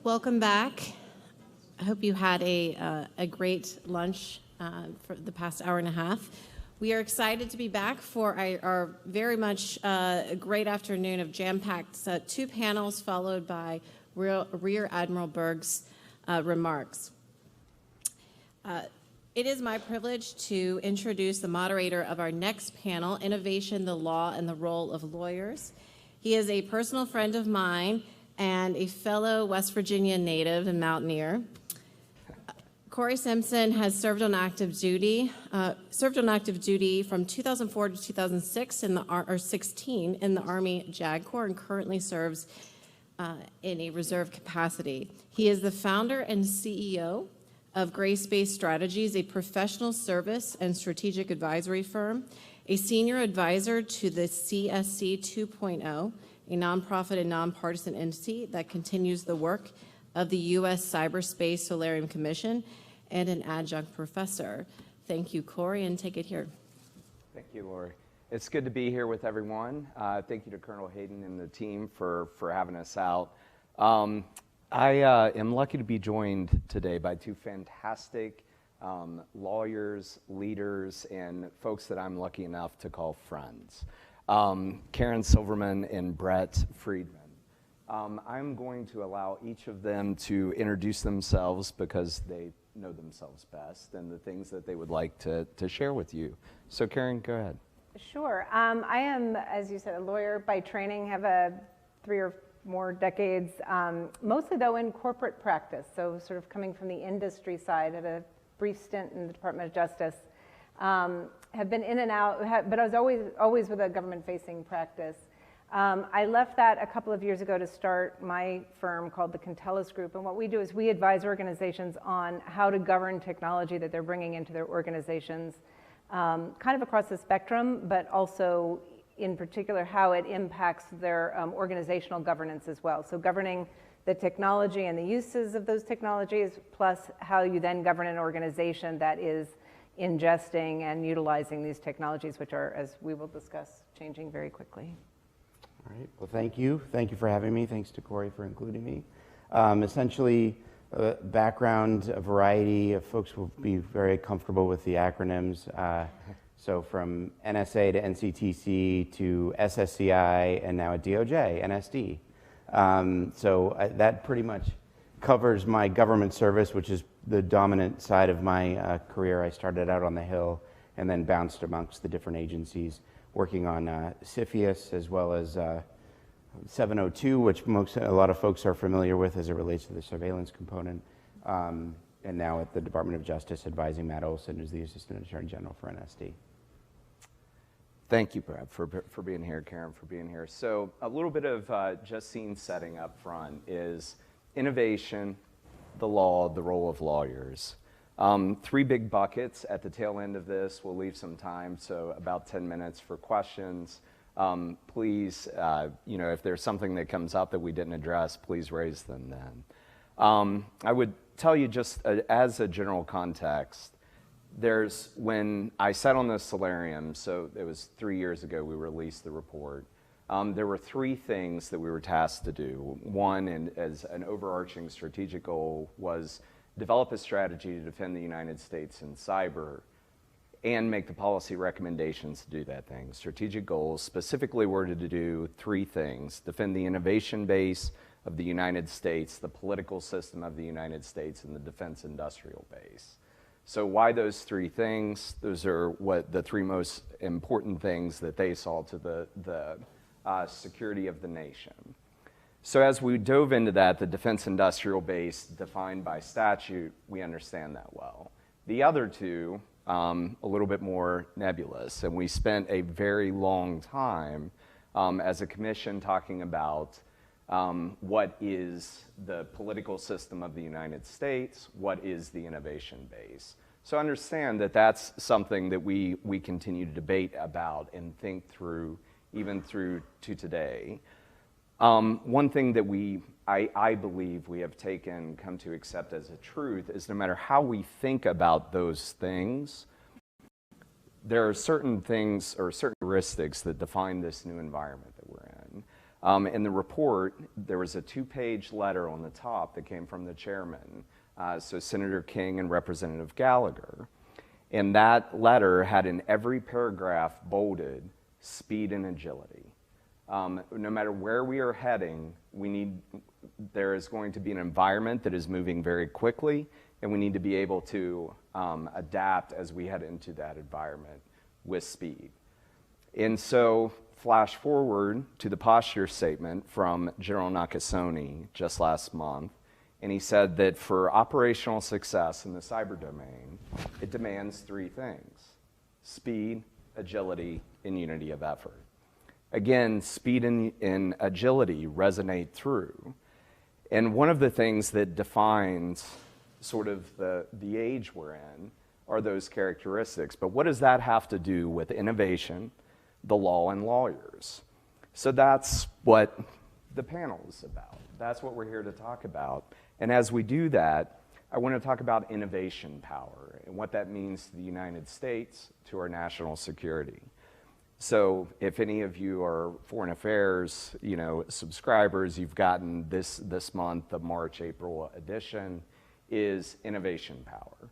Welcome back. I hope you had a great lunch for the past hour and a half. We are excited to be back for our very much a great afternoon of jam-packed two panels followed by Rear Admiral Berg's remarks. It is my privilege to introduce the moderator of our next panel, Innovation, the Law, and the Role of Lawyers. He is a personal friend of mine and a fellow West Virginia native and mountaineer. Cory Simpson has served on active duty from 2004 to 2006 in the 16 in the Army JAG Corps and currently serves in a reserve capacity. He is the founder and CEO of Grace-Based Strategies, a professional service and strategic advisory firm, a senior advisor to the CSC 2.0, a nonprofit and nonpartisan entity that continues the work of the U.S. Cyber Solarium Commission, and an adjunct professor. Thank you, Cory, and take it here. Thank you, Lori. It's good to be here with everyone. Thank you to Colonel Hayden and the team for having us out. I am lucky to be joined today by two fantastic lawyers, leaders, and folks that I'm lucky enough to call friends. Karen Silverman and Brett Freedman. I'm going to allow each of them to introduce themselves because they know themselves best and the things that they would like to share with you. So Karen, go ahead. Sure. I am, as you said, a lawyer by training, have 3 or more decades, mostly though in corporate practice, so sort of coming from the industry side, at a brief stint in the Department of Justice. Have been in and out, but I was always with a government-facing practice. I left that a couple of years ago to start my firm called the Cantellus Group, and what we do is we advise organizations on how to govern technology that they're bringing into their organizations, kind of across the spectrum, but also in particular how it impacts their organizational governance as well. So governing the technology and the uses of those technologies, plus how you then govern an organization that is ingesting and utilizing these technologies, which are, as we will discuss, changing very quickly. All right, well, thank you. Thank you for having me. Thanks to Cory for including me. Essentially, background, a variety of folks will be very comfortable with the acronyms. So from NSA to NCTC to SSCI and now at DOJ, NSD. That pretty much covers my government service, which is the dominant side of my career. I started out on the Hill and then bounced amongst the different agencies, working on CFIUS as well as 702, which a lot of folks are familiar with as it relates to the surveillance component, and now at the Department of Justice advising Matt Olson as the Assistant Attorney General for NSD. Thank you, Brad, for being here, Karen, for being here. So a little bit of just scene setting up front is innovation, the law, the role of lawyers. 3 big buckets at the tail end of this. We'll leave some time, so about 10 minutes for questions. Please, if there's something that comes up that we didn't address, please raise them then. I would tell you just as a general context, when I sat on the Solarium, so it was 3 years ago we released the report, there were 3 things that we were tasked to do. One, and as an overarching strategic goal, was develop a strategy to defend the United States in cyber and make the policy recommendations to do that thing. Strategic goals specifically were to do 3 things: defend the innovation base of the United States, the political system of the United States, and the defense industrial base. So why those 3 things? Those are what the 3 most important things that they saw to the security of the nation. So as we dove into that, the defense industrial base defined by statute, we understand that well. The other 2, a little bit more nebulous, and we spent a very long time as a commission talking about what is the political system of the United States, what is the innovation base. So understand that that's something that we continue to debate about and think through, even through to today. One thing that I believe we have come to accept as a truth is no matter how we think about those things, there are certain things or certain heuristics that define this new environment that we're in. In the report, there was a 2-page letter on the top that came from the chairman, so Senator King and Representative Gallagher. And that letter had in every paragraph bolded speed and agility. No matter where we are heading, there is going to be an environment that is moving very quickly, and we need to be able to adapt as we head into that environment with speed. And so, flash forward to the posture statement from General Nakasone just last month, and he said that for operational success in the cyber domain, it demands 3 things: speed, agility, and unity of effort. Again, speed and agility resonate through. And one of the things that defines sort of the age we're in are those characteristics. But what does that have to do with innovation, the law, and lawyers? So that's what the panel is about. That's what we're here to talk about. And as we do that, I want to talk about innovation power and what that means to the United States, to our national security. So if any of you are foreign affairs, subscribers, you've gotten this month, the March-April edition, is innovation power.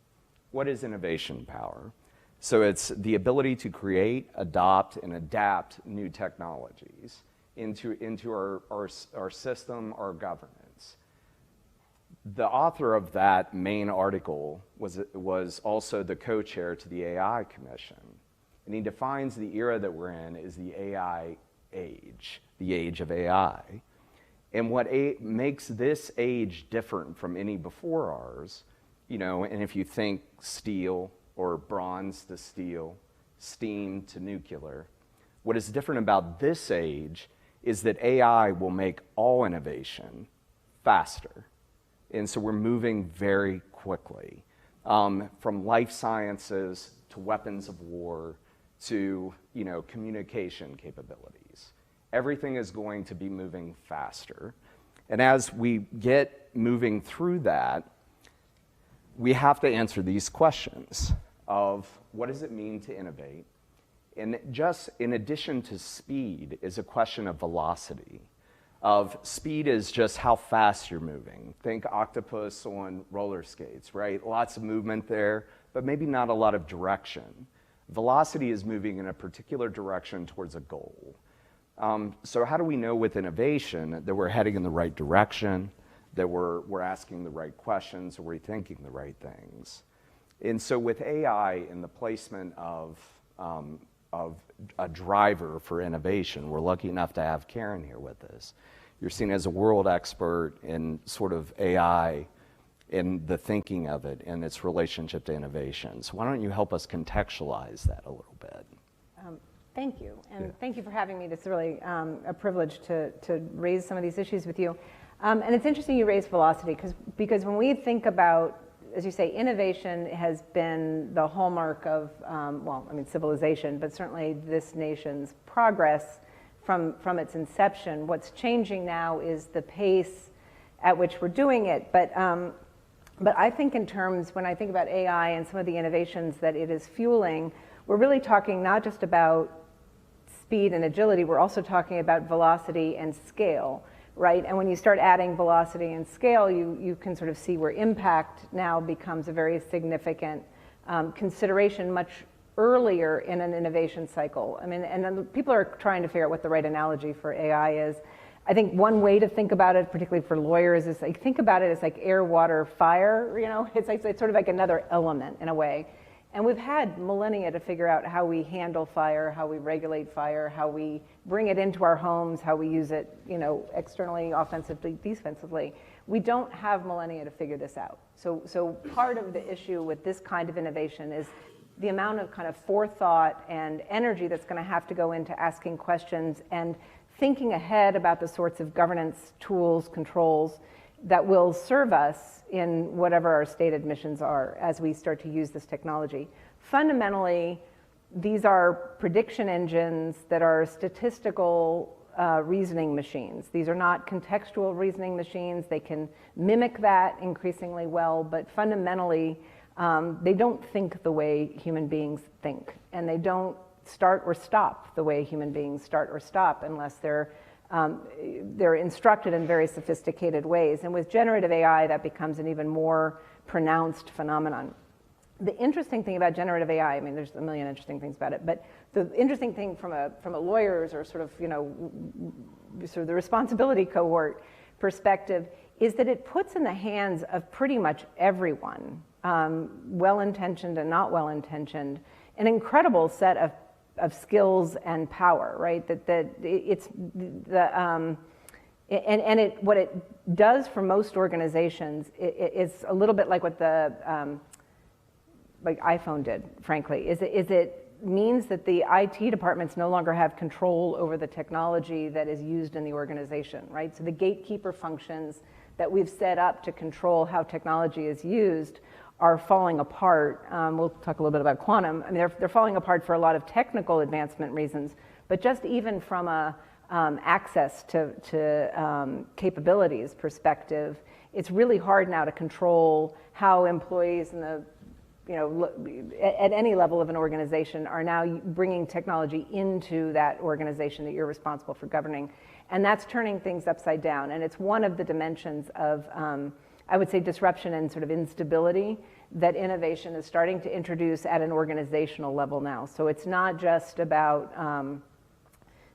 What is innovation power? So it's the ability to create, adopt, and adapt new technologies into our system, our governance. The author of that main article was also the co-chair to the AI Commission. And he defines the era that we're in as the AI age, the age of AI. And what makes this age different from any before ours, and if you think steel or bronze to steel, steam to nuclear, what is different about this age is that AI will make all innovation faster. And so we're moving very quickly, from life sciences to weapons of war to communication capabilities. Everything is going to be moving faster. And as we get moving through that, we have to answer these questions of what does it mean to innovate? And just in addition to speed is a question of velocity. Of speed is just how fast you're moving. Think octopus on roller skates, right? Lots of movement there, but maybe not a lot of direction. Velocity is moving in a particular direction towards a goal. So how do we know with innovation that we're heading in the right direction, that we're asking the right questions, or we're thinking the right things? And so with AI and the placement of a driver for innovation, we're lucky enough to have Karen here with us. You're seen as a world expert in sort of AI, in the thinking of it and its relationship to innovation. So why don't you help us contextualize that a little bit? Thank you, and thank you for having me. It's really a privilege to raise some of these issues with you. And it's interesting you raise velocity, because when we think about, as you say, innovation has been the hallmark of, civilization, but certainly this nation's progress from its inception. What's changing now is the pace at which we're doing it. But I think in terms, when I think about AI and some of the innovations that it is fueling, we're really talking not just about speed and agility, we're also talking about velocity and scale, right? And when you start adding velocity and scale, you can sort of see where impact now becomes a very significant consideration much earlier in an innovation cycle. I mean, and then people are trying to figure out what the right analogy for AI is. I think one way to think about it, particularly for lawyers, is like, think about it as like air, water, fire, it's sort of like another element in a way. And we've had millennia to figure out how we handle fire, how we regulate fire, how we bring it into our homes, how we use it, externally, offensively, defensively. We don't have millennia to figure this out. So part of the issue with this kind of innovation is the amount of kind of forethought and energy that's going to have to go into asking questions and thinking ahead about the sorts of governance tools, controls that will serve us in whatever our stated missions are as we start to use this technology. Fundamentally, these are prediction engines that are statistical reasoning machines. These are not contextual reasoning machines. They can mimic that increasingly well, but fundamentally, they don't think the way human beings think, and they don't start or stop the way human beings start or stop unless they're they're instructed in very sophisticated ways. And with generative AI, that becomes an even more pronounced phenomenon. The interesting thing about generative AI, I mean, there's a million interesting things about it, but the interesting thing from a lawyer's or sort of, sort of the responsibility cohort perspective is that it puts in the hands of pretty much everyone, well-intentioned and not well-intentioned, an incredible set of skills and power, right? That it's the what it does for most organizations is a little bit like what the like iPhone did, frankly. Is it means that the IT departments no longer have control over the technology that is used in the organization, right? So the gatekeeper functions that we've set up to control how technology is used are falling apart. We'll talk a little bit about quantum. I mean, they're falling apart for a lot of technical advancement reasons, but just even from a access to capabilities perspective, it's really hard now to control how employees in the at any level of an organization are now bringing technology into that organization that you're responsible for governing. And that's turning things upside down. And it's one of the dimensions of, I would say, disruption and sort of instability that innovation is starting to introduce at an organizational level now. So it's not just about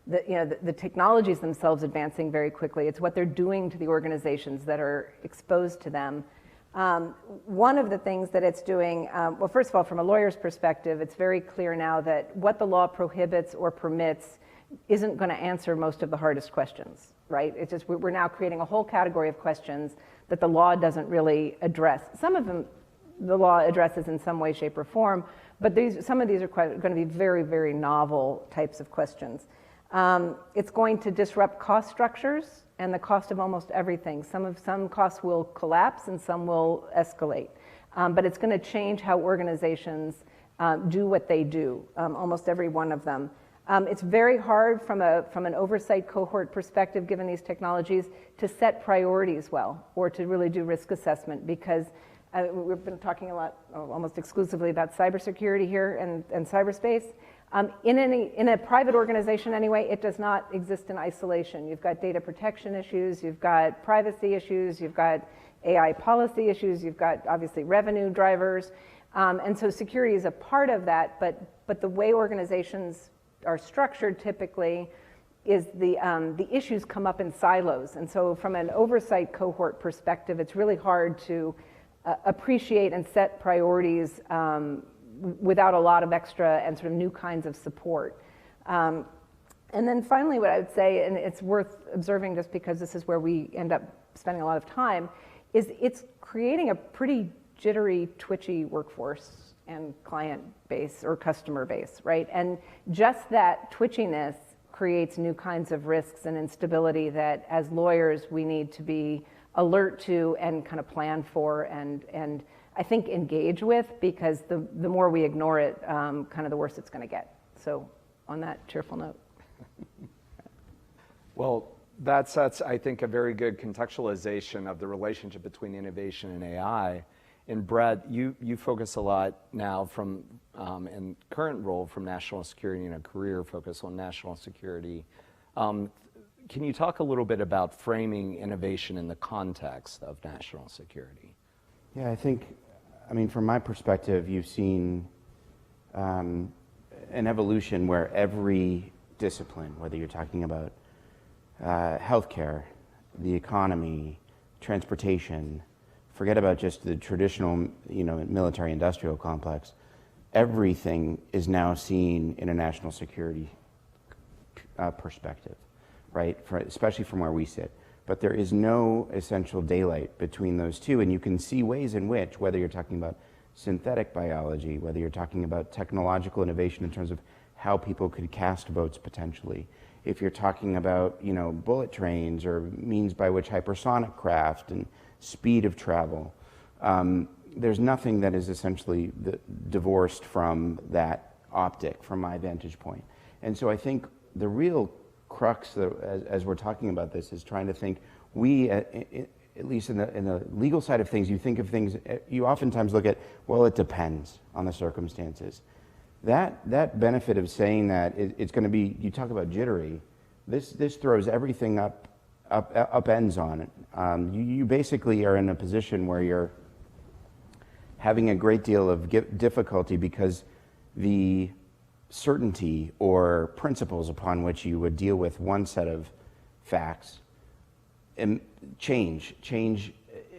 the technologies themselves advancing very quickly. It's what they're doing to the organizations that are exposed to them. One of the things that it's doing, well, first of all, from a lawyer's perspective, it's very clear now that what the law prohibits or permits isn't going to answer most of the hardest questions, right? It's just we're now creating a whole category of questions that the law doesn't really address. Some of them the law addresses in some way, shape, or form, but some of these are going to be very, very novel types of questions. It's going to disrupt cost structures and the cost of almost everything. Some costs will collapse and some will escalate. But it's going to change how organizations do what they do, almost every one of them. It's very hard from an oversight cohort perspective, given these technologies, to set priorities well or to really do risk assessment, because we've been talking a lot, almost exclusively, about cybersecurity here and cyberspace. In a private organization anyway, it does not exist in isolation. You've got data protection issues, you've got privacy issues, you've got AI policy issues, you've got obviously revenue drivers. And so security is a part of that, but the way organizations are structured typically is the issues come up in silos. And so from an oversight cohort perspective, it's really hard to appreciate and set priorities without a lot of extra and sort of new kinds of support. And then finally, what I would say, and it's worth observing just because this is where we end up spending a lot of time, is it's creating a pretty jittery, twitchy workforce and client base or customer base, right? And just that twitchiness creates new kinds of risks and instability that as lawyers we need to be alert to and kind of plan for and I think engage with, because the more we ignore it, kind of the worse it's going to get. So on that cheerful note. Well, that's I think, a very good contextualization of the relationship between innovation and AI. And Brett, you focus a lot now from, in current role, from national security and a career focus on national security. Can you talk a little bit about framing innovation in the context of national security? Yeah, I mean, from my perspective, you've seen an evolution where every discipline, whether you're talking about healthcare, the economy, transportation, forget about just the traditional, military-industrial complex, everything is now seen in a national security perspective, right? Especially from where we sit. But there is no essential daylight between those two, and you can see ways in which, whether you're talking about synthetic biology, whether you're talking about technological innovation in terms of how people could cast votes potentially, if you're talking about, bullet trains or means by which hypersonic craft and speed of travel, there's nothing that is essentially divorced from that optic, from my vantage point. And so I think the real crux, as we're talking about this, is trying to think, at least in the legal side of things, you think of things, you oftentimes look at, well, it depends on the circumstances. That benefit of saying that it's going to be, you talk about jittery, this throws everything upends on it. You basically are in a position where you're having a great deal of difficulty because the certainty or principles upon which you would deal with one set of facts change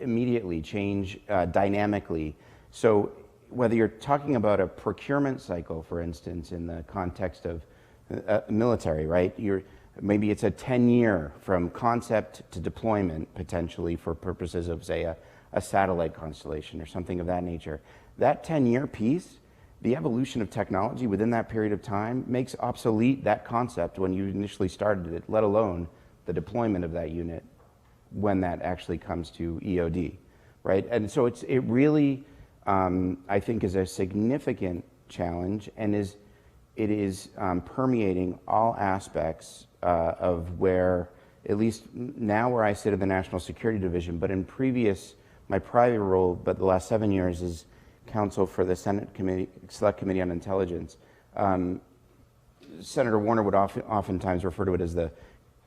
immediately, change dynamically. So whether you're talking about a procurement cycle, for instance, in the context of military, right? Maybe it's a 10-year from concept to deployment, potentially for purposes of, say, a satellite constellation or something of that nature. That 10-year piece, the evolution of technology within that period of time makes obsolete that concept when you initially started it, let alone the deployment of that unit when that actually comes to EOD, right? And so it really, I think, is a significant challenge, and it is permeating all aspects of where, at least now where I sit in the National Security Division, but in my private role, but the last 7 years is counsel for the Senate Select Committee on Intelligence. Senator Warner would oftentimes refer to it as the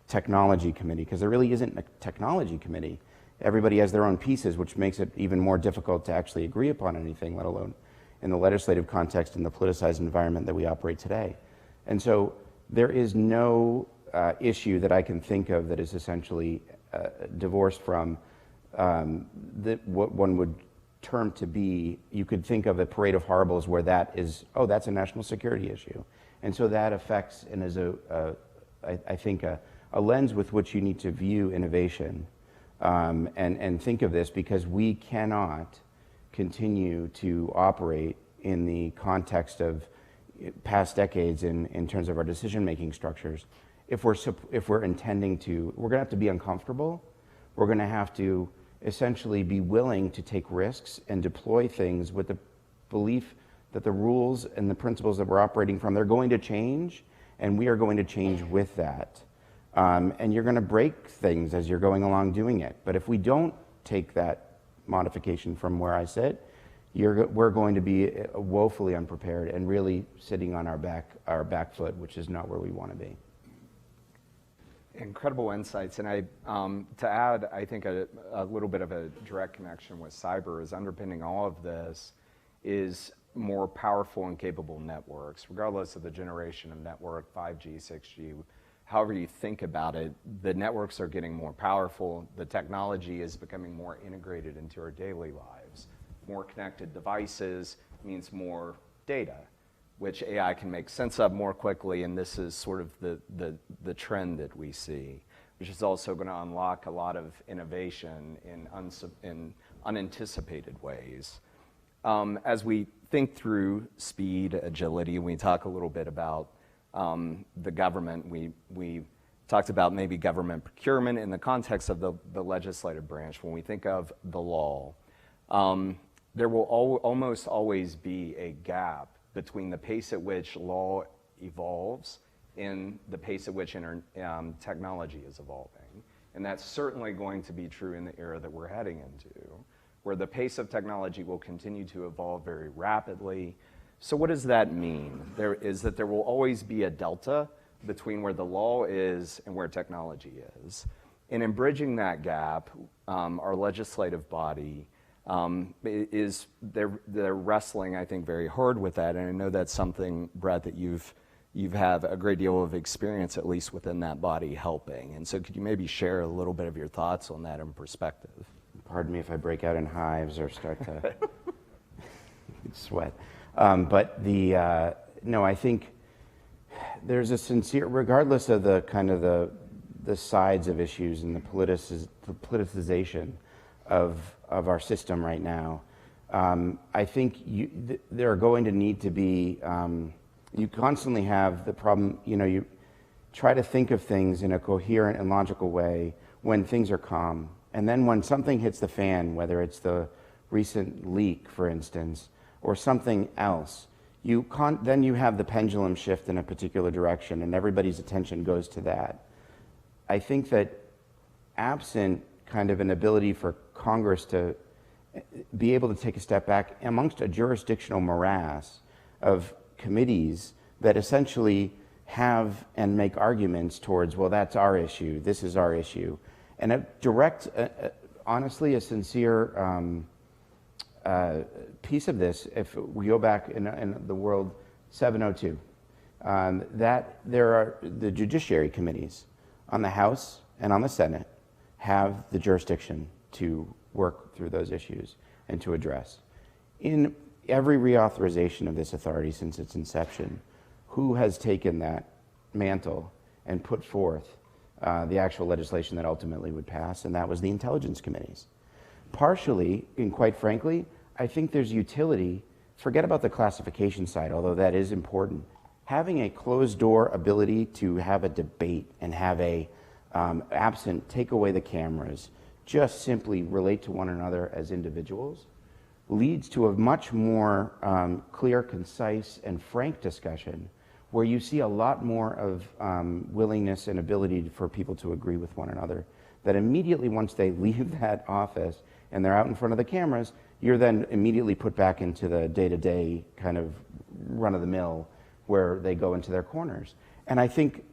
technology committee, because there really isn't a technology committee. Everybody has their own pieces, which makes it even more difficult to actually agree upon anything, let alone in the legislative context and the politicized environment that we operate today. And so there is no issue that I can think of that is essentially divorced from what one would term to be, you could think of a parade of horribles where that is, oh, that's a national security issue. And so that affects and is I think a lens with which you need to view innovation and think of this, because we cannot continue to operate in the context of past decades in terms of our decision-making structures. If we're intending to, we're going to have to be uncomfortable. We're going to have to essentially be willing to take risks and deploy things with the belief that the rules and the principles that we're operating from, they're going to change, and we are going to change with that. And you're going to break things as you're going along doing it. But if we don't take that modification from where I sit, we're going to be woefully unprepared and really sitting on our back foot, which is not where we want to be. Incredible insights. And to add, I think a little bit of a direct connection with cyber is underpinning all of this is more powerful and capable networks, regardless of the generation of network, 5G, 6G, however you think about it, the networks are getting more powerful. The technology is becoming more integrated into our daily lives. More connected devices means more data, which AI can make sense of more quickly, and this is sort of the trend that we see, which is also going to unlock a lot of innovation in unanticipated ways. As we think through speed, agility, we talk a little bit about the government. We talked about maybe government procurement in the context of the legislative branch. When we think of the law, there will almost always be a gap between the pace at which law evolves and the pace at which technology is evolving. And that's certainly going to be true in the era that we're heading into, where the pace of technology will continue to evolve very rapidly. So what does that mean? There will always be a delta between where the law is and where technology is. And in bridging that gap, our legislative body they're wrestling, I think, very hard with that. And I know that's something, Brett, that you've had a great deal of experience, at least within that body, helping. And so could you maybe share a little bit of your thoughts on that in perspective? Pardon me if I break out in hives or start to sweat. But no, I think there's a sincere, regardless of the kind of the sides of issues and the politicization of our system right now, I think there are going to need to be, you constantly have the problem, you try to think of things in a coherent and logical way when things are calm. And then when something hits the fan, whether it's the recent leak, for instance, or something else, then you have the pendulum shift in a particular direction and everybody's attention goes to that. I think that absent kind of an ability for Congress to be able to take a step back amongst a jurisdictional morass of committees that essentially have and make arguments towards, well, that's our issue, this is our issue. And a direct, honestly, a sincere piece of this, if we go back in the world 702, that there are the judiciary committees on the House and on the Senate have the jurisdiction to work through those issues and to address. In every reauthorization of this authority since its inception, who has taken that mantle and put forth the actual legislation that ultimately would pass? And that was the intelligence committees. Partially, and quite frankly, I think there's utility, forget about the classification side, although that is important. Having a closed door ability to have a debate and have a absent, take away the cameras, just simply relate to one another as individuals, leads to a much more clear, concise, and frank discussion where you see a lot more of willingness and ability for people to agree with one another. That immediately once they leave that office and they're out in front of the cameras, you're then immediately put back into the day-to-day kind of run-of-the-mill where they go into their corners. And I think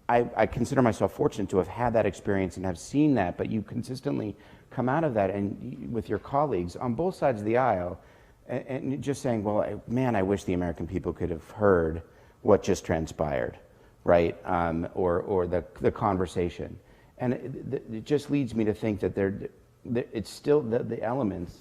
I consider myself fortunate to have had that experience and have seen that, but you consistently come out of that and with your colleagues on both sides of the aisle and just saying, well, man, I wish the American people could have heard what just transpired, right? Or the conversation. And it just leads me to think that it's still the elements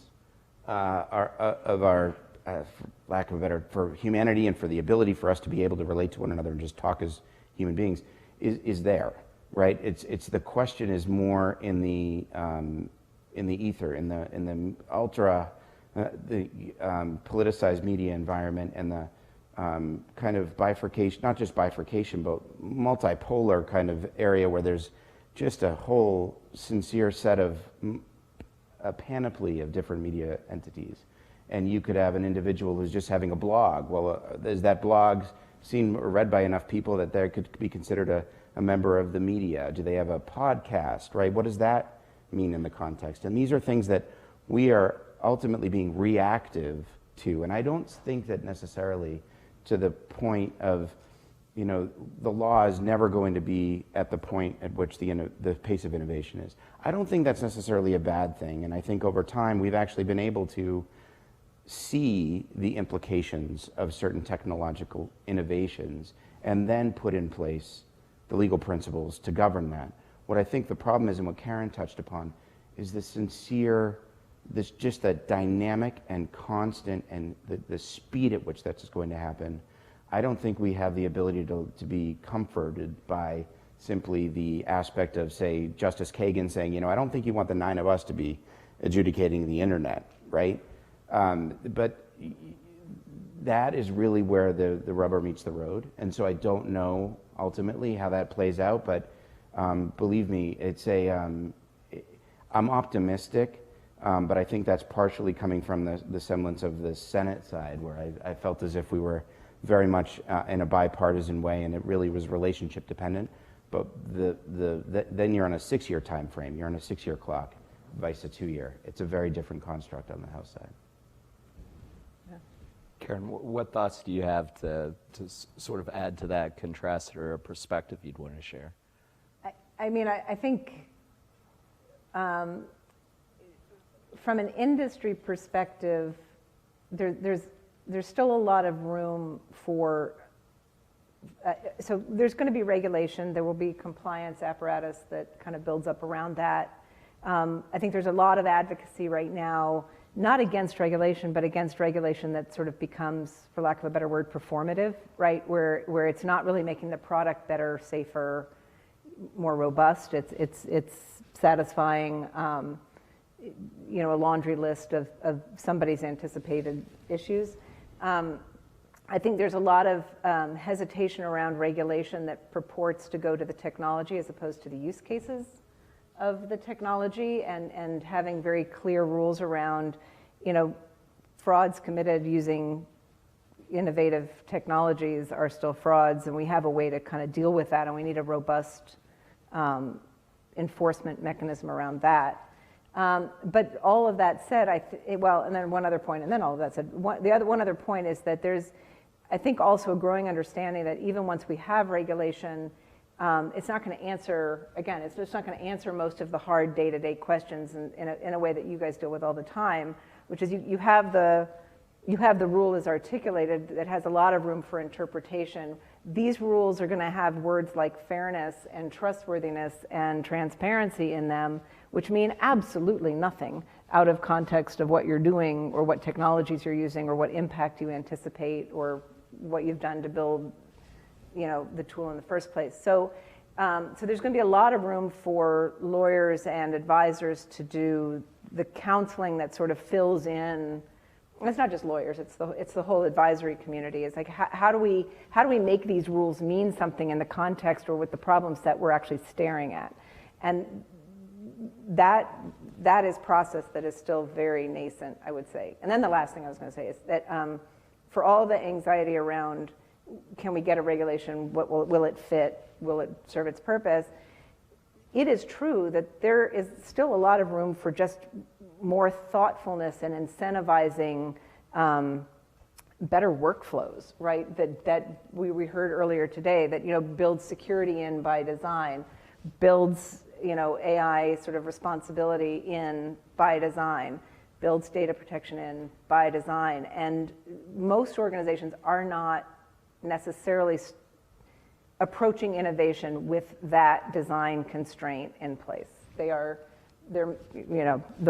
are of our, for lack of a better, for humanity and for the ability for us to be able to relate to one another and just talk as human beings is there, right? It's the question is more in the ether, in the ultra, politicized media environment and the kind of bifurcation, not just bifurcation, but multipolar kind of area where there's just a whole sincere set of a panoply of different media entities. And you could have an individual who's just having a blog. Well, is that blog seen or read by enough people that they could be considered a member of the media? Do they have a podcast, right? What does that mean in the context? And these are things that we are ultimately being reactive to. And I don't think that necessarily to the point of, the law is never going to be at the point at which the pace of innovation is. I don't think that's necessarily a bad thing. And I think over time we've actually been able to see the implications of certain technological innovations and then put in place the legal principles to govern that. What I think the problem is, and what Karen touched upon, is just the dynamic and constant and the speed at which that's going to happen. I don't think we have the ability to be comforted by simply the aspect of, say, Justice Kagan saying, I don't think you want the 9 of us to be adjudicating the internet, right? But that is really where the rubber meets the road. And so I don't know ultimately how that plays out, but believe me, I'm optimistic, but I think that's partially coming from the semblance of the Senate side, where I felt as if we were very much in a bipartisan way, and it really was relationship dependent. But then you're on a 6-year time frame. You're on a 6-year clock, vice a 2-year. It's a very different construct on the House side. Karen, what thoughts do you have to sort of add to that, contrast, or a perspective you'd want to share? I think from an industry perspective, there's still a lot of room for, so there's going to be regulation, there will be compliance apparatus that kind of builds up around that. I think there's a lot of advocacy right now, not against regulation, but against regulation that sort of becomes, for lack of a better word, performative, right? Where it's not really making the product better, safer, more robust. It's satisfying, a laundry list of somebody's anticipated issues. I think there's a lot of hesitation around regulation that purports to go to the technology as opposed to the use cases of the technology, and having very clear rules around, frauds committed using innovative technologies are still frauds, and we have a way to kind of deal with that, and we need a robust enforcement mechanism around that. But all of that said, and then one other point, and then all of that said, one other point is that there's I think also a growing understanding that even once we have regulation, it's not going to answer, again, it's just not going to answer most of the hard day-to-day questions in a way that you guys deal with all the time, which is you have the rule as articulated that has a lot of room for interpretation. These rules are going to have words like fairness and trustworthiness and transparency in them, which mean absolutely nothing out of context of what you're doing or what technologies you're using or what impact you anticipate or what you've done to build, the tool in the first place. So there's going to be a lot of room for lawyers and advisors to do the counseling that sort of fills in. It's not just lawyers; it's the whole advisory community. It's like how do we make these rules mean something in the context or with the problem set we're actually staring at, and that is process that is still very nascent, I would say. And then the last thing I was going to say is that for all the anxiety around, can we get a regulation? Will it fit? Will it serve its purpose? It is true that there is still a lot of room for just more thoughtfulness and incentivizing better workflows, right? That we heard earlier today that builds security in by design, builds AI sort of responsibility in by design, builds data protection in by design, and most organizations are not necessarily approaching innovation with that design constraint in place. They'll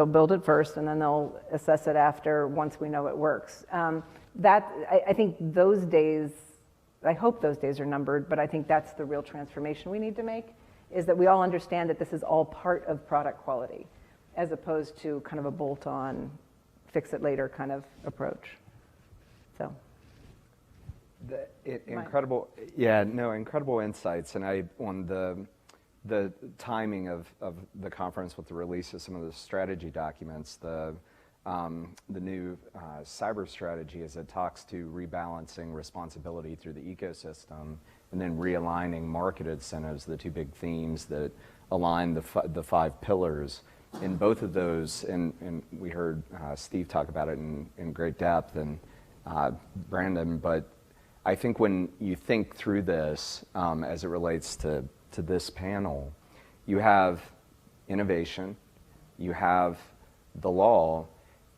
build it first and then they'll assess it after once we know it works. I think those days, I hope those days are numbered, but I think that's the real transformation we need to make, is that we all understand that this is all part of product quality, as opposed to kind of a bolt-on, fix-it-later kind of approach. So. Incredible insights. And on the timing of the conference with the release of some of the strategy documents, the new cyber strategy, as it talks to rebalancing responsibility through the ecosystem and then realigning market incentives, the two big themes that align the 5 pillars. In both of those, and we heard Steve talk about it in great depth, and Brandon, but I think when you think through this as it relates to this panel, you have innovation, you have the law,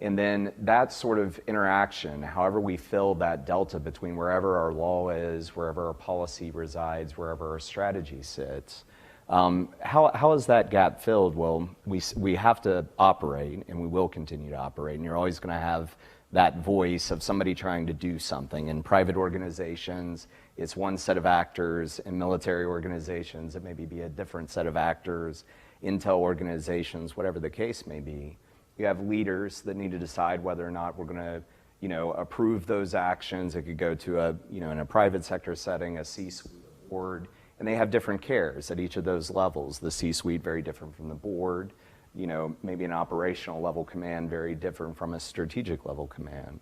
and then that sort of interaction, however we fill that delta between wherever our law is, wherever our policy resides, wherever our strategy sits, how is that gap filled? Well, we have to operate, and we will continue to operate, and you're always going to have that voice of somebody trying to do something. In private organizations, it's one set of actors. In military organizations, it may be a different set of actors. Intel organizations, whatever the case may be. You have leaders that need to decide whether or not we're going to, approve those actions. It could go to in a private sector setting, a C-suite board, and they have different cares at each of those levels. The C-suite very different from the board. Maybe an operational level command very different from a strategic level command.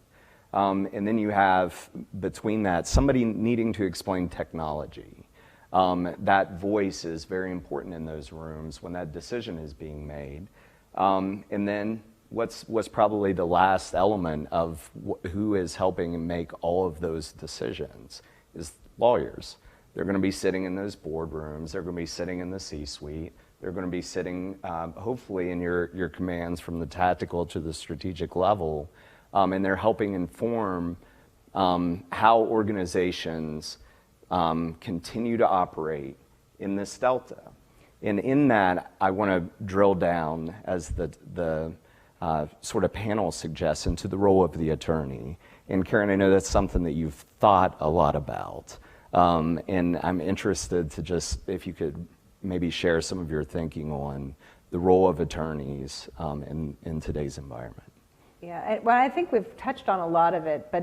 And then you have, between that, somebody needing to explain technology. That voice is very important in those rooms when that decision is being made. And then what's probably the last element of who is helping make all of those decisions is lawyers. They're going to be sitting in those boardrooms. They're going to be sitting in the C-suite. They're going to be sitting, hopefully, in your commands from the tactical to the strategic level, and they're helping inform how organizations continue to operate in this delta. And in that, I want to drill down, as the sort of panel suggests, into the role of the attorney. And Karen, I know that's something that you've thought a lot about. And I'm interested to just, if you could maybe share some of your thinking on the role of attorneys in today's environment. Yeah, well, I think we've touched on a lot of it, but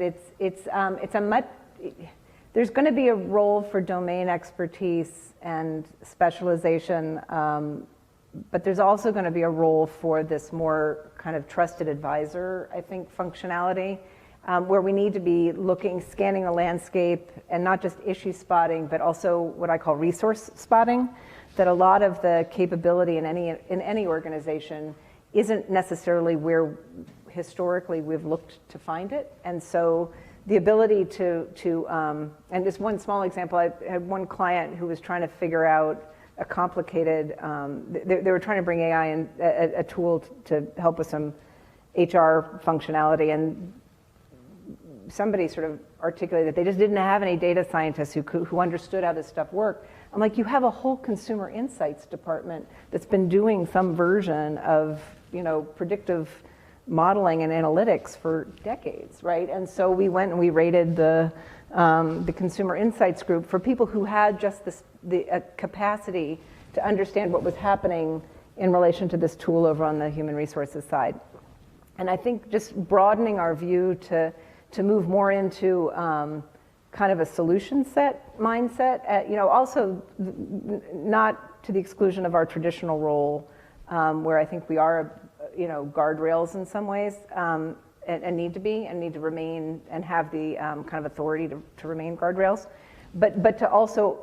there's going to be a role for domain expertise and specialization, but there's also going to be a role for this more kind of trusted advisor, I think, functionality, where we need to be scanning the landscape, and not just issue spotting, but also what I call resource spotting, that a lot of the capability in any organization isn't necessarily where historically we've looked to find it. And so the ability to and just one small example, I had one client who was trying to figure out a complicated, they were trying to bring AI in, a tool to help with some HR functionality, and somebody sort of articulated that they just didn't have any data scientists who understood how this stuff worked. I'm like, you have a whole consumer insights department that's been doing some version of, predictive modeling and analytics for decades, right? And so we went and we rated the consumer insights group for people who had just the capacity to understand what was happening in relation to this tool over on the human resources side. And I think just broadening our view to move more into kind of a solution set mindset, also not to the exclusion of our traditional role, where I think we are, guardrails in some ways, and need to remain and have the kind of authority to remain guardrails, but to also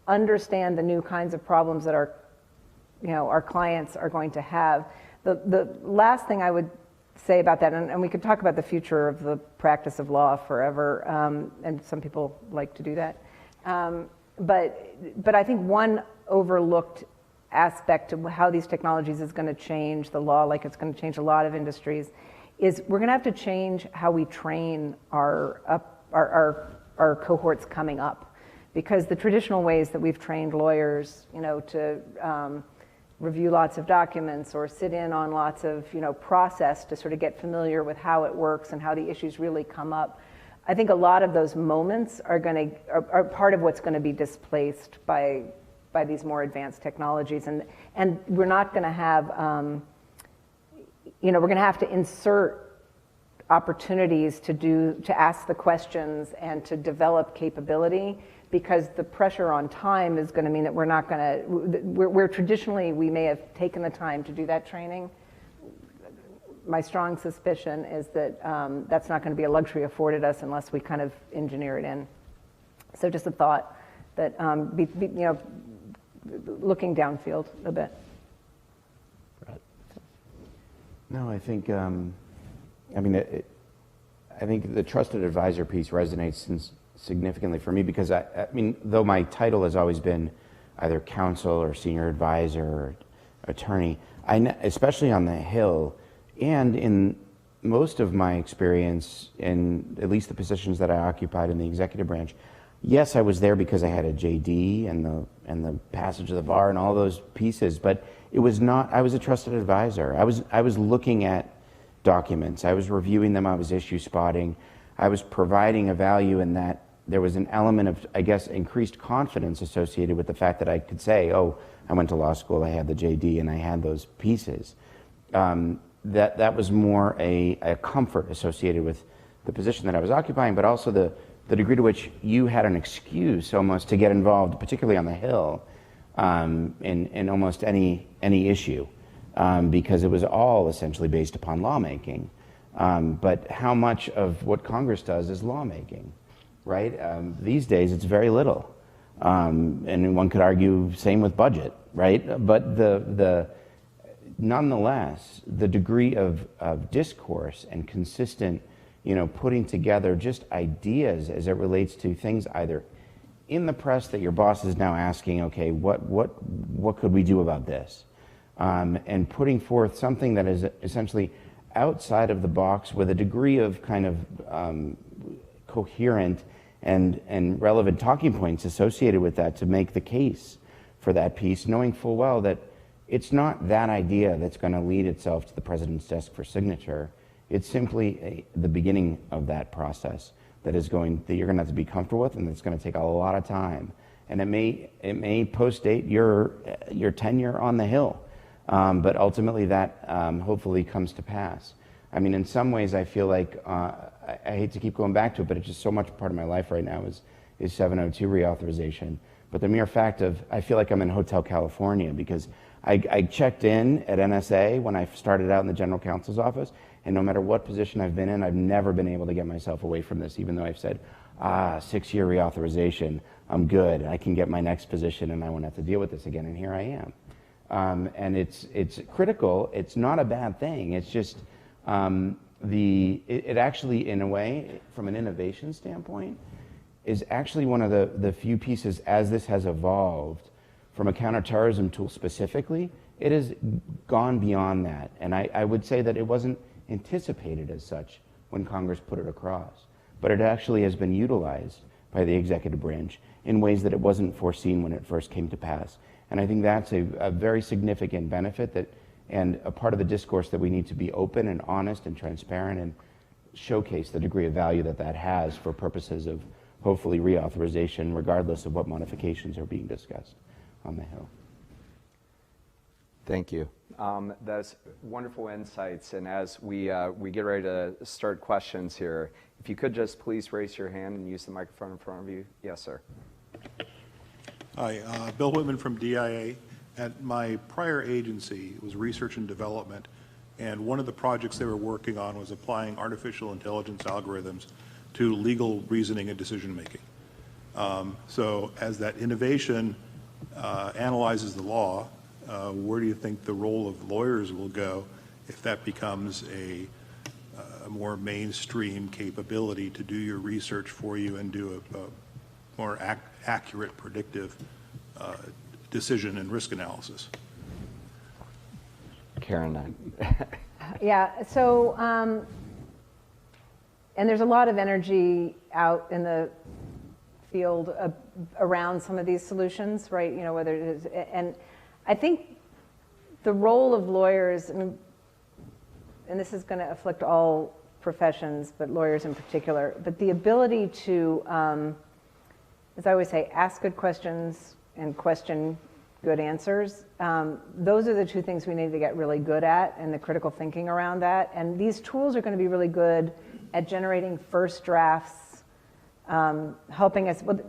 understand the new kinds of problems that our clients are going to have. The last thing I would say about that, and we could talk about the future of the practice of law forever, and some people like to do that, but I think one overlooked aspect of how these technologies is going to change the law, like it's going to change a lot of industries, is we're going to have to change how we train our cohorts coming up, because the traditional ways that we've trained lawyers, to review lots of documents or sit in on lots of process to sort of get familiar with how it works and how the issues really come up. I think a lot of those moments are part of what's going to be displaced by these more advanced technologies, and we're not going to have we're going to have to insert opportunities to ask the questions and to develop capability, because the pressure on time is going to mean that we're not going to, where traditionally we may have taken the time to do that training. My strong suspicion is that that's not going to be a luxury afforded us unless we kind of engineer it in. So just a thought that, looking downfield a bit. No, I think, I think the trusted advisor piece resonates significantly for me, because I mean, though my title has always been either counsel or senior advisor or attorney, especially on the Hill and in most of my experience in at least the positions that I occupied in the executive branch, yes, I was there because I had a JD and the passage of the bar and all those pieces, but it was not, I was a trusted advisor. I was looking at documents, I was reviewing them, I was issue spotting, I was providing a value in that. There was an element of, I guess, increased confidence associated with the fact that I could say, oh, I went to law school, I had the JD, and I had those pieces. That was more a comfort associated with the position that I was occupying, but also the degree to which you had an excuse almost to get involved, particularly on the Hill, in almost any issue, because it was all essentially based upon lawmaking. But how much of what Congress does is lawmaking? Right? These days, it's very little. And one could argue same with budget, right? But nonetheless, the degree of discourse and consistent, putting together just ideas as it relates to things either in the press that your boss is now asking, okay, what could we do about this? And putting forth something that is essentially outside of the box with a degree of kind of coherent and relevant talking points associated with that to make the case for that piece, knowing full well that it's not that idea that's going to lead itself to the president's desk for signature. It's simply the beginning of that process that you're going to have to be comfortable with, and it's going to take a lot of time. And it may post-date your tenure on the Hill, but ultimately that hopefully comes to pass. I mean, in some ways, I feel like, I hate to keep going back to it, but it's just so much part of my life right now is 702 reauthorization. But the mere fact of, I feel like I'm in Hotel California, because I checked in at NSA when I started out in the general counsel's office, and no matter what position I've been in, I've never been able to get myself away from this, even though I've said, 6-year reauthorization, I'm good, I can get my next position and I won't have to deal with this again, and here I am. And it's critical, it's not a bad thing, it's just, it actually, in a way, from an innovation standpoint, is actually one of the few pieces, as this has evolved from a counterterrorism tool specifically, it has gone beyond that. And I would say that it wasn't anticipated as such when Congress put it across, but it actually has been utilized by the executive branch in ways that it wasn't foreseen when it first came to pass. And I think that's a very significant benefit and a part of the discourse that we need to be open and honest and transparent and showcase the degree of value that has for purposes of hopefully reauthorization, regardless of what modifications are being discussed on the Hill. Thank you. That's wonderful insights. And as we get ready to start questions here, if you could just please raise your hand and use the microphone in front of you. Yes, sir. Hi, Bill Whitman from DIA. At my prior agency, it was research and development, and one of the projects they were working on was applying artificial intelligence algorithms to legal reasoning and decision making. So as that innovation analyzes the law, where do you think the role of lawyers will go if that becomes a more mainstream capability to do your research for you and do a more accurate predictive decision and risk analysis? Karen. Yeah, so, and there's a lot of energy out in the field around some of these solutions, right? You know, whether it is, and I think the role of lawyers, and this is going to afflict all professions, but lawyers in particular, but the ability to, as I always say, ask good questions and question good answers. Those are the two things we need to get really good at, and the critical thinking around that. And these tools are going to be really good at generating first drafts, helping us. Well,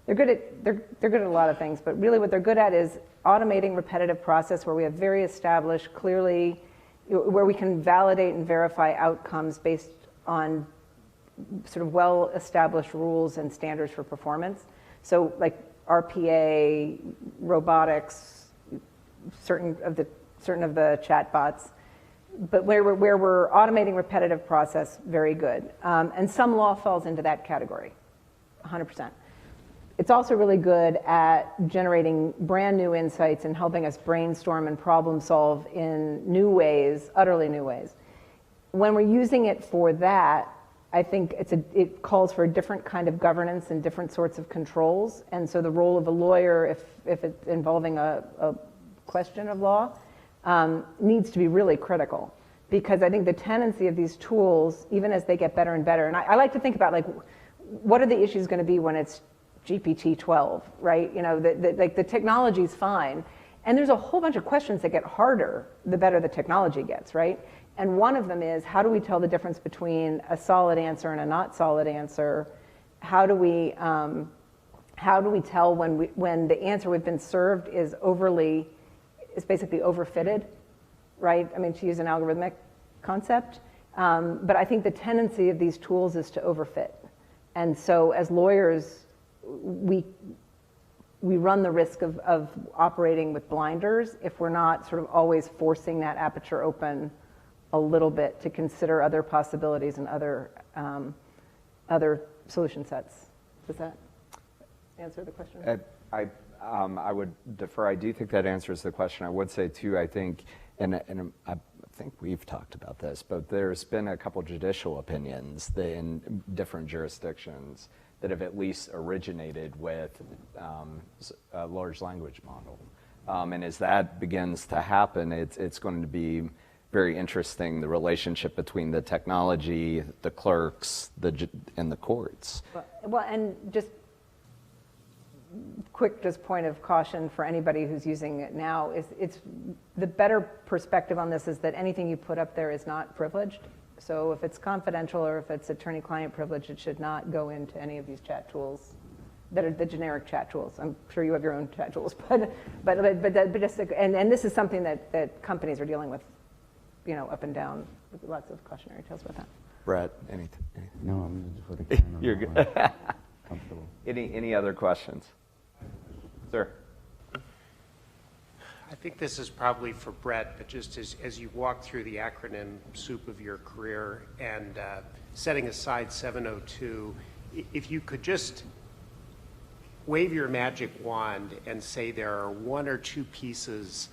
they're good at a lot of things, but really what they're good at is automating repetitive process where we have very established, clearly, where we can validate and verify outcomes based on sort of well-established rules and standards for performance. So like RPA, robotics, certain of the chatbots, but where we're automating repetitive process, very good. And some law falls into that category, 100%. It's also really good at generating brand new insights and helping us brainstorm and problem solve in new ways, utterly new ways. When we're using it for that, I think it calls for a different kind of governance and different sorts of controls. And so the role of a lawyer, if it's involving a question of law, needs to be really critical. Because I think the tendency of these tools, even as they get better and better, and I like to think about, like, what are the issues going to be when it's GPT-12, right? You know, like the technology's fine. And there's a whole bunch of questions that get harder the better the technology gets, right? And one of them is, how do we tell the difference between a solid answer and a not solid answer? How do we tell when the answer we've been served is basically overfitted, right? I mean, to use an algorithmic concept. But I think the tendency of these tools is to overfit. And so as lawyers, we run the risk of operating with blinders if we're not sort of always forcing that aperture open a little bit to consider other possibilities and other solution sets. Does that answer the question? I would defer. I do think that answers the question. I would say too, I think, and I think we've talked about this, but there's been a couple judicial opinions in different jurisdictions that have at least originated with a large language model. And as that begins to happen, it's going to be very interesting, the relationship between the technology, the clerks, and the courts. Well, and just point of caution for anybody who's using it now is it's the better perspective on this is that anything you put up there is not privileged. So if it's confidential or if it's attorney-client privilege, it should not go into any of these chat tools that are the generic chat tools. I'm sure you have your own chat tools, but just and this is something that companies are dealing with, you know, up and down with lots of cautionary tales about that. Brett, anything? No, I'm just for the camera. You're good. Comfortable. Any other questions? Sir. I think this is probably for Brett, but just as you walk through the acronym soup of your career and setting aside 702, if you could just wave your magic wand and say there are one or two pieces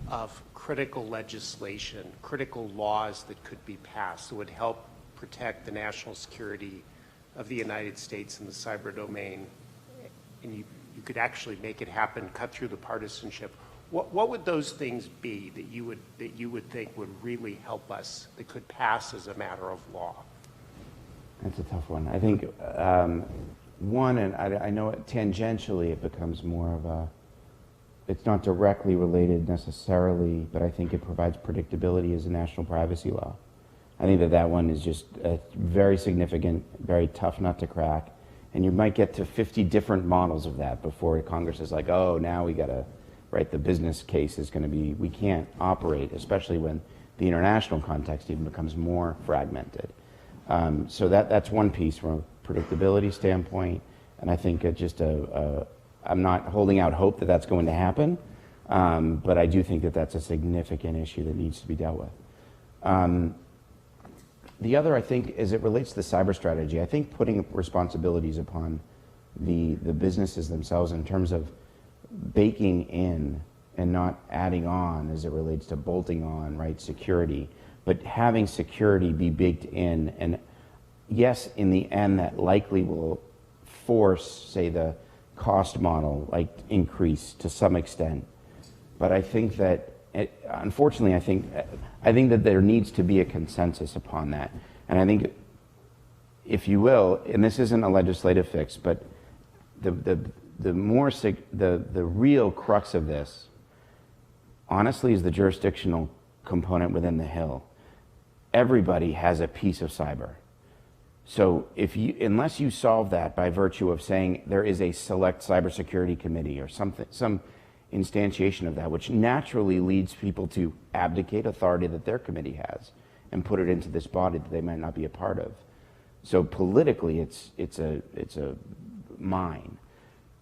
of critical legislation, critical laws that could be passed that would help protect the national security of the United States in the cyber domain, and you could actually make it happen, cut through the partisanship, what would those things be that you would think would really help us, that could pass as a matter of law? That's a tough one. I think one, and I know tangentially it becomes more of a, it's not directly related necessarily, but I think it provides predictability as a national privacy law. I think that one is just a very significant, very tough nut to crack, and you might get to 50 different models of that before Congress is like, oh, now we got to, right, the business case is going to be, we can't operate, especially when the international context even becomes more fragmented. So that's one piece from a predictability standpoint, and I think I'm not holding out hope that that's going to happen, but I do think that that's a significant issue that needs to be dealt with. The other, I think, as it relates to the cyber strategy, I think putting responsibilities upon the businesses themselves in terms of baking in and not adding on as it relates to bolting on, right, security, but having security be baked in. And yes, in the end, that likely will force, say, the cost model, like, increase to some extent. But I think that, unfortunately, I think that there needs to be a consensus upon that. And I think, if you will, and this isn't a legislative fix, but the real crux of this, honestly, is the jurisdictional component within the Hill. Everybody has a piece of cyber. So unless you solve that by virtue of saying there is a select cybersecurity committee or something, some instantiation of that, which naturally leads people to abdicate authority that their committee has and put it into this body that they might not be a part of. So politically, it's a mine.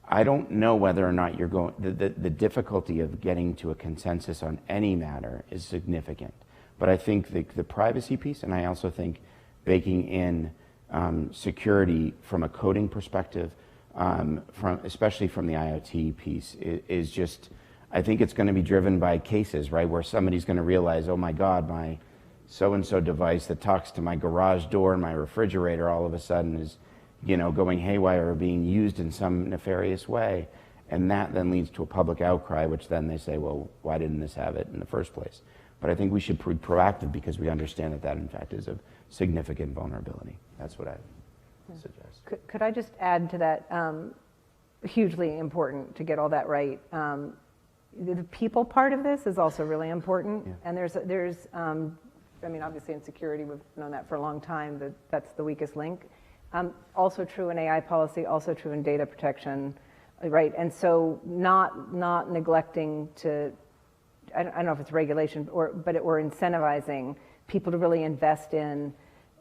I don't know whether or not you're going, the difficulty of getting to a consensus on any matter is significant. But I think the privacy piece, and I also think baking in security from a coding perspective, especially from the IoT piece, is just, I think it's going to be driven by cases, right, where somebody's going to realize, oh my God, my so-and-so device that talks to my garage door and my refrigerator all of a sudden is, going haywire or being used in some nefarious way. And that then leads to a public outcry, which then they say, well, why didn't this have it in the first place? But I think we should be proactive because we understand that in fact is of significant vulnerability. That's what I suggest. Could I just add to that, hugely important to get all that right. The people part of this is also really important. Yeah. And there's obviously in security, we've known that for a long time, that's the weakest link. Also true in AI policy, also true in data protection, right? And so not neglecting to, I don't know if it's regulation, but we're incentivizing people to really invest in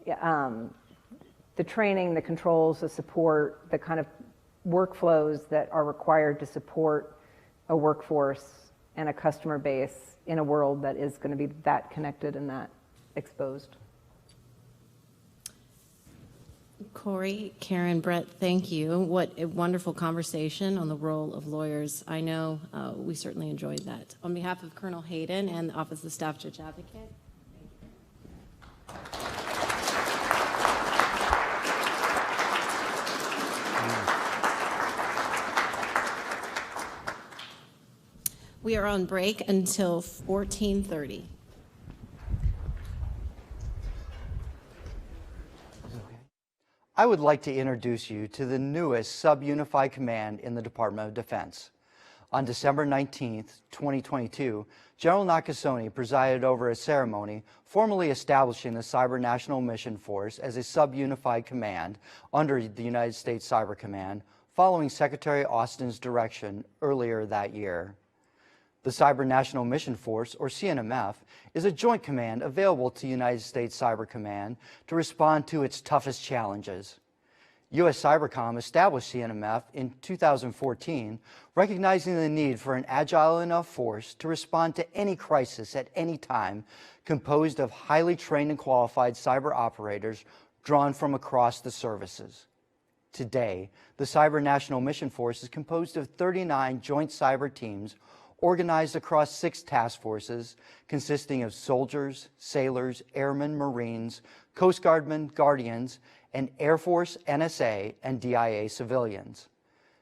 the training, the controls, the support, the kind of workflows that are required to support a workforce and a customer base in a world that is going to be that connected and that exposed. Cory, Karen, Brett, thank you. What a wonderful conversation on the role of lawyers. I know we certainly enjoyed that. On behalf of Colonel Hayden and the Office of Staff Judge Advocate, we are on break until 14:30. I would like to introduce you to the newest sub-unified command in the Department of Defense. On December 19th, 2022, General Nakasone presided over a ceremony formally establishing the Cyber National Mission Force as a sub-unified command under the United States Cyber Command, following Secretary Austin's direction earlier that year. The Cyber National Mission Force, or CNMF, is a joint command available to United States Cyber Command to respond to its toughest challenges. U.S. Cybercom established CNMF in 2014, recognizing the need for an agile enough force to respond to any crisis at any time, composed of highly trained and qualified cyber operators drawn from across the services. Today, the Cyber National Mission Force is composed of 39 joint cyber teams organized across 6 task forces consisting of soldiers, sailors, airmen, Marines, Coast Guardmen, Guardians, and Air Force, NSA, and DIA civilians.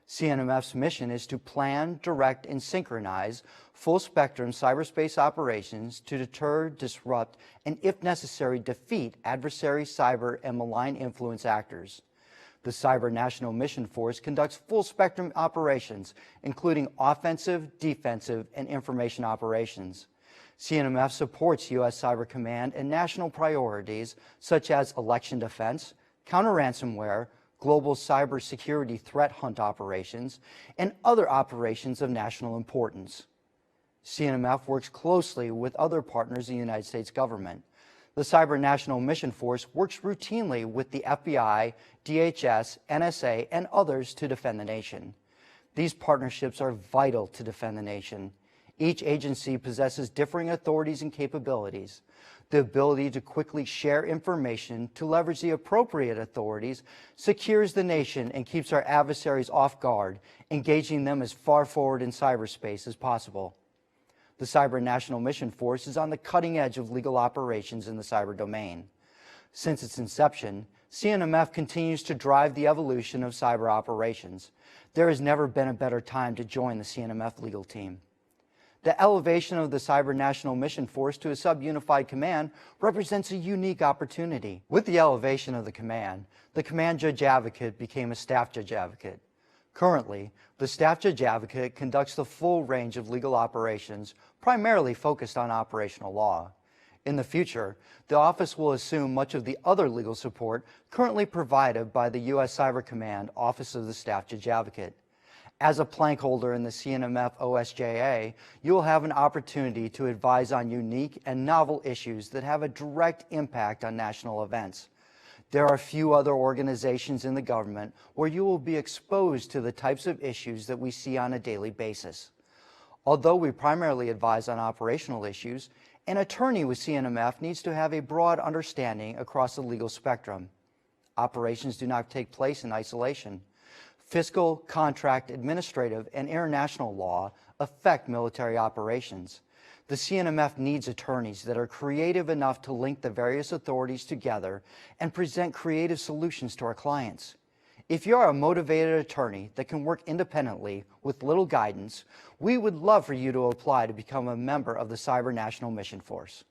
CNMF's mission is to plan, direct, and synchronize full-spectrum cyberspace operations to deter, disrupt, and if necessary, defeat adversary cyber and malign influence actors. The Cyber National Mission Force conducts full-spectrum operations, including offensive, defensive, and information operations. CNMF supports U.S. Cyber Command and national priorities such as election defense, counter-ransomware, global cybersecurity threat hunt operations, and other operations of national importance. CNMF works closely with other partners in the United States government. The Cyber National Mission Force works routinely with the FBI, DHS, NSA, and others to defend the nation. These partnerships are vital to defend the nation. Each agency possesses differing authorities and capabilities. The ability to quickly share information to leverage the appropriate authorities secures the nation and keeps our adversaries off guard, engaging them as far forward in cyberspace as possible. The Cyber National Mission Force is on the cutting edge of legal operations in the cyber domain. Since its inception, CNMF continues to drive the evolution of cyber operations. There has never been a better time to join the CNMF legal team. The elevation of the Cyber National Mission Force to a sub-unified command represents a unique opportunity. With the elevation of the command Judge Advocate became a Staff Judge Advocate. Currently, the Staff Judge Advocate conducts the full range of legal operations, primarily focused on operational law. In the future, the office will assume much of the other legal support currently provided by the U.S. Cyber Command Office of the Staff Judge Advocate. As a plank holder in the CNMF OSJA, you will have an opportunity to advise on unique and novel issues that have a direct impact on national events. There are few other organizations in the government where you will be exposed to the types of issues that we see on a daily basis. Although we primarily advise on operational issues, an attorney with CNMF needs to have a broad understanding across the legal spectrum. Operations do not take place in isolation. Fiscal, contract, administrative, and international law affect military operations. The CNMF needs attorneys that are creative enough to link the various authorities together and present creative solutions to our clients. If you are a motivated attorney that can work independently with little guidance, we would love for you to apply to become a member of the Cyber National Mission Force.